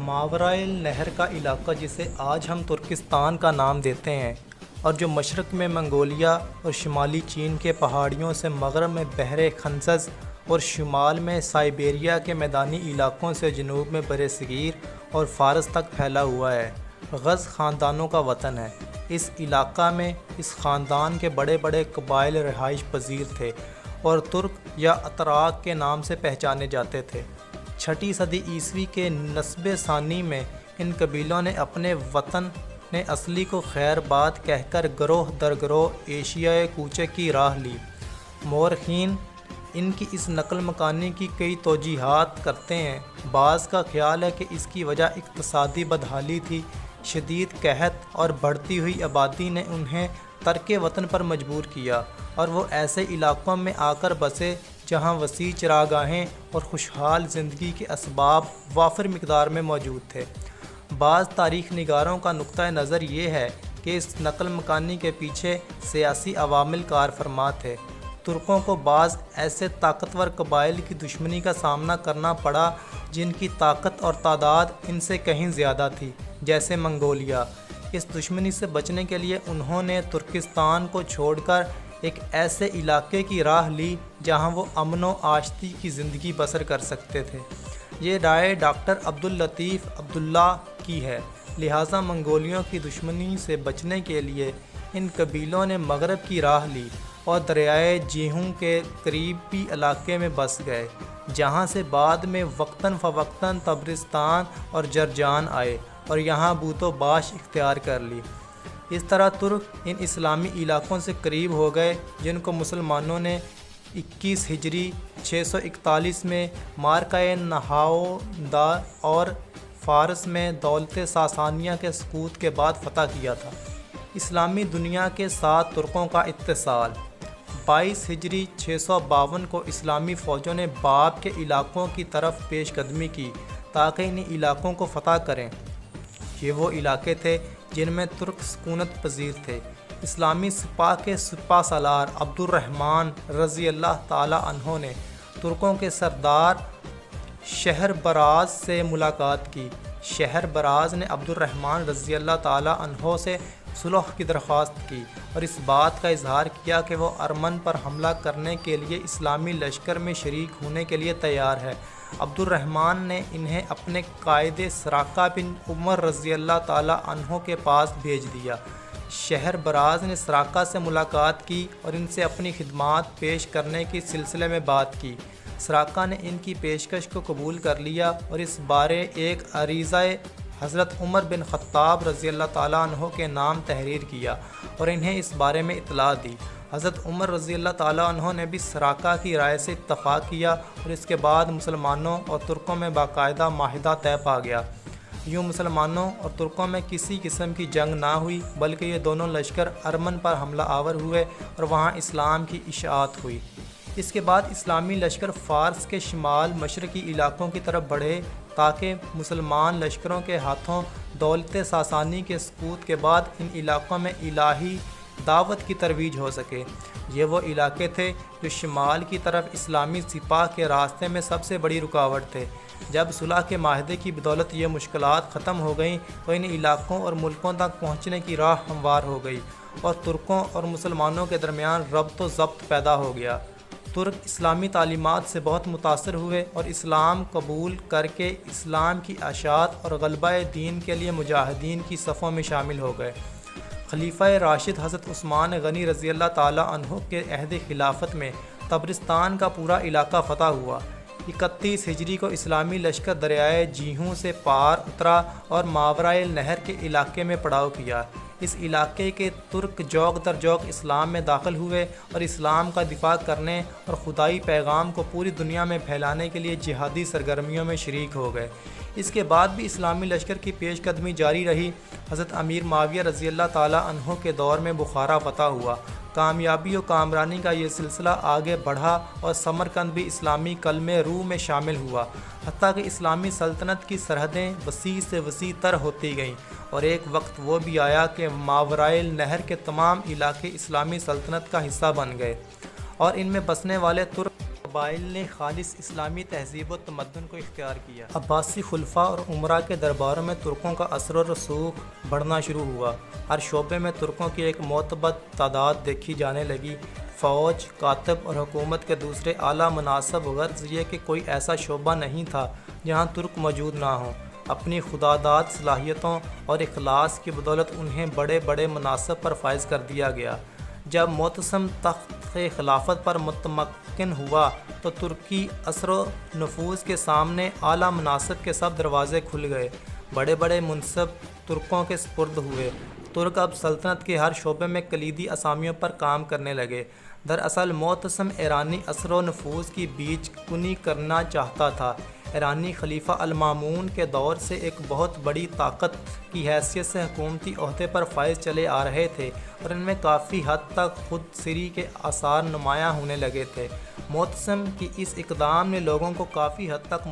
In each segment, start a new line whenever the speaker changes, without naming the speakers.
ماورائے النہر کا علاقہ جسے آج ہم ترکستان کا نام دیتے ہیں اور جو مشرق میں منگولیا اور شمالی چین کے پہاڑیوں سے مغرب میں بحر خنزز اور شمال میں سائبیریا کے میدانی علاقوں سے جنوب میں برصغیر اور فارس تک پھیلا ہوا ہے، غز خاندانوں کا وطن ہے۔ اس علاقہ میں اس خاندان کے بڑے بڑے قبائل رہائش پذیر تھے اور ترک یا اتراک کے نام سے پہچانے جاتے تھے۔ چھٹی صدی عیسوی کے نسب ثانی میں ان قبیلوں نے اپنے وطن اصلی کو خیر باد کہہ کر گروہ در گروہ ایشیائے کوچے کی راہ لی۔ مورخین ان کی اس نقل مکانی کی کئی توجیہات کرتے ہیں۔ بعض کا خیال ہے کہ اس کی وجہ اقتصادی بدحالی تھی۔ شدید قحط اور بڑھتی ہوئی آبادی نے انہیں ترک وطن پر مجبور کیا اور وہ ایسے علاقوں میں آ کر بسے جہاں وسیع چراگاہیں اور خوشحال زندگی کے اسباب وافر مقدار میں موجود تھے۔ بعض تاریخ نگاروں کا نقطہ نظر یہ ہے کہ اس نقل مکانی کے پیچھے سیاسی عوامل کار فرما تھے۔ ترکوں کو بعض ایسے طاقتور قبائل کی دشمنی کا سامنا کرنا پڑا جن کی طاقت اور تعداد ان سے کہیں زیادہ تھی، جیسے منگولیا۔ اس دشمنی سے بچنے کے لیے انہوں نے ترکستان کو چھوڑ کر ایک ایسے علاقے کی راہ لی جہاں وہ امن و آشتی کی زندگی بسر کر سکتے تھے۔ یہ رائے ڈاکٹر عبداللطیف عبداللہ کی ہے۔ لہٰذا منگولیوں کی دشمنی سے بچنے کے لیے ان قبیلوں نے مغرب کی راہ لی اور دریائے جیہوں کے قریبی علاقے میں بس گئے، جہاں سے بعد میں وقتاً فوقتاً طبرستان اور جرجان آئے اور یہاں بوت و باش اختیار کر لی۔ اس طرح ترک ان اسلامی علاقوں سے قریب ہو گئے جن کو مسلمانوں نے 21 ہجری 641 میں مارکہ نہاؤندا اور فارس میں دولت ساسانیہ کے سقوط کے بعد فتح کیا تھا۔ اسلامی دنیا کے ساتھ ترکوں کا اتصال 22 ہجری 652 کو اسلامی فوجوں نے باب کے علاقوں کی طرف پیش قدمی کی تاکہ ان علاقوں کو فتح کریں۔ یہ وہ علاقے تھے جن میں ترک سکونت پذیر تھے۔ اسلامی سپاہ کے سپہ سالار عبد الرحمن رضی اللہ تعالیٰ عنہ نے ترکوں کے سردار شہر براز سے ملاقات کی۔ شہر براز نے عبد الرحمن رضی اللہ تعالیٰ عنہ سے صلح کی درخواست کی اور اس بات کا اظہار کیا کہ وہ ارمن پر حملہ کرنے کے لیے اسلامی لشکر میں شریک ہونے کے لیے تیار ہے۔ عبد الرحمن نے انہیں اپنے قائد سراقہ بن عمر رضی اللہ تعالیٰ عنہ کے پاس بھیج دیا۔ شہر براز نے سراقہ سے ملاقات کی اور ان سے اپنی خدمات پیش کرنے کے سلسلے میں بات کی۔ سراقہ نے ان کی پیشکش کو قبول کر لیا اور اس بارے ایک عریضہ حضرت عمر بن خطاب رضی اللہ تعالیٰ عنہ کے نام تحریر کیا اور انہیں اس بارے میں اطلاع دی۔ حضرت عمر رضی اللہ تعالیٰ عنہ نے بھی سراقہ کی رائے سے اتفاق کیا اور اس کے بعد مسلمانوں اور ترکوں میں باقاعدہ معاہدہ طے پا گیا۔ یوں مسلمانوں اور ترکوں میں کسی قسم کی جنگ نہ ہوئی بلکہ یہ دونوں لشکر ارمن پر حملہ آور ہوئے اور وہاں اسلام کی اشاعت ہوئی۔ اس کے بعد اسلامی لشکر فارس کے شمال مشرقی علاقوں کی طرف بڑھے تاکہ مسلمان لشکروں کے ہاتھوں دولت ساسانی کے سقوط کے بعد ان علاقوں میں الہی دعوت کی ترویج ہو سکے۔ یہ وہ علاقے تھے جو شمال کی طرف اسلامی سپاہ کے راستے میں سب سے بڑی رکاوٹ تھے۔ جب صلح کے معاہدے کی بدولت یہ مشکلات ختم ہو گئیں تو ان علاقوں اور ملکوں تک پہنچنے کی راہ ہموار ہو گئی اور ترکوں اور مسلمانوں کے درمیان ربط و ضبط پیدا ہو گیا۔ ترک اسلامی تعلیمات سے بہت متاثر ہوئے اور اسلام قبول کر کے اسلام کی اشاعت اور غلبہ دین کے لیے مجاہدین کی صفوں میں شامل ہو گئے۔ خلیفہ راشد حضرت عثمان غنی رضی اللہ تعالیٰ عنہ کے عہد خلافت میں طبرستان کا پورا علاقہ فتح ہوا۔ 31 ہجری کو اسلامی لشکر دریائے جیہوں سے پار اترا اور ماورائے النہر کے علاقے میں پڑاؤ کیا۔ اس علاقے کے ترک جوک در جوک اسلام میں داخل ہوئے اور اسلام کا دفاع کرنے اور خدائی پیغام کو پوری دنیا میں پھیلانے کے لیے جہادی سرگرمیوں میں شریک ہو گئے۔ اس کے بعد بھی اسلامی لشکر کی پیش قدمی جاری رہی۔ حضرت امیر معاویہ رضی اللہ تعالیٰ عنہ کے دور میں بخارا فتح ہوا۔ کامیابی و کامرانی کا یہ سلسلہ آگے بڑھا اور سمرقند بھی اسلامی کلمہ روح میں شامل ہوا، حتیٰ کہ اسلامی سلطنت کی سرحدیں وسیع سے وسیع تر ہوتی گئیں اور ایک وقت وہ بھی آیا کہ ماورائے النہر کے تمام علاقے اسلامی سلطنت کا حصہ بن گئے اور ان میں بسنے والے ترک قبائل نے خالص اسلامی تہذیب و تمدن کو اختیار کیا۔ عباسی خلفاء اور امراء کے درباروں میں ترکوں کا اثر و رسوخ بڑھنا شروع ہوا۔ ہر شعبے میں ترکوں کی ایک معتبر تعداد دیکھی جانے لگی۔ فوج، کاتب اور حکومت کے دوسرے اعلیٰ مناصب غرض یہ کہ کوئی ایسا شعبہ نہیں تھا جہاں ترک موجود نہ ہوں۔ اپنی خداداد صلاحیتوں اور اخلاص کی بدولت انہیں بڑے بڑے مناصب پر فائز کر دیا گیا۔ جب معتصم تخت خلافت پر متمکن ہوا تو ترکی اثر و نفوذ کے سامنے اعلیٰ مناصب کے سب دروازے کھل گئے۔ بڑے بڑے منصب ترکوں کے سپرد ہوئے۔ ترک اب سلطنت کے ہر شعبے میں کلیدی اسامیوں پر کام کرنے لگے۔ دراصل معتصم ایرانی اثر و نفوذ کی بیج کنی کرنا چاہتا تھا۔ ایرانی خلیفہ المامون کے دور سے ایک بہت بڑی طاقت کی حیثیت سے حکومتی عہدے پر فائز چلے آ رہے تھے اور ان میں کافی حد تک خود سری کے آثار نمایاں ہونے لگے تھے۔ معتصم کی اس اقدام نے لوگوں کو کافی حد تک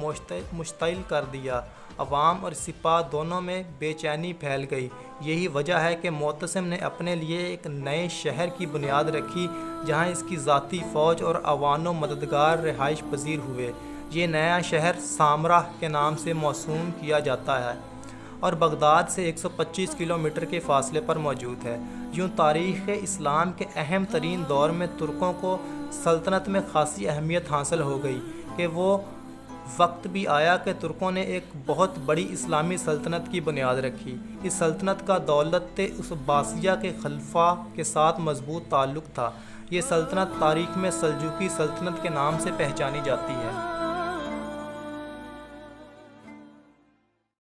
مشتعل کر دیا۔ عوام اور سپاہ دونوں میں بے چینی پھیل گئی۔ یہی وجہ ہے کہ معتصم نے اپنے لیے ایک نئے شہر کی بنیاد رکھی جہاں اس کی ذاتی فوج اور عوان و مددگار رہائش پذیر ہوئے۔ یہ نیا شہر سامراہ کے نام سے موسوم کیا جاتا ہے اور بغداد سے 125 کلومیٹر کے فاصلے پر موجود ہے۔ یوں تاریخ اسلام کے اہم ترین دور میں ترکوں کو سلطنت میں خاصی اہمیت حاصل ہو گئی کہ وہ وقت بھی آیا کہ ترکوں نے ایک بہت بڑی اسلامی سلطنت کی بنیاد رکھی۔ اس سلطنت کا دولت عثباسیہ کے خلفاء کے ساتھ مضبوط تعلق تھا۔ یہ سلطنت تاریخ میں سلجوقی سلطنت کے نام سے پہچانی جاتی ہے۔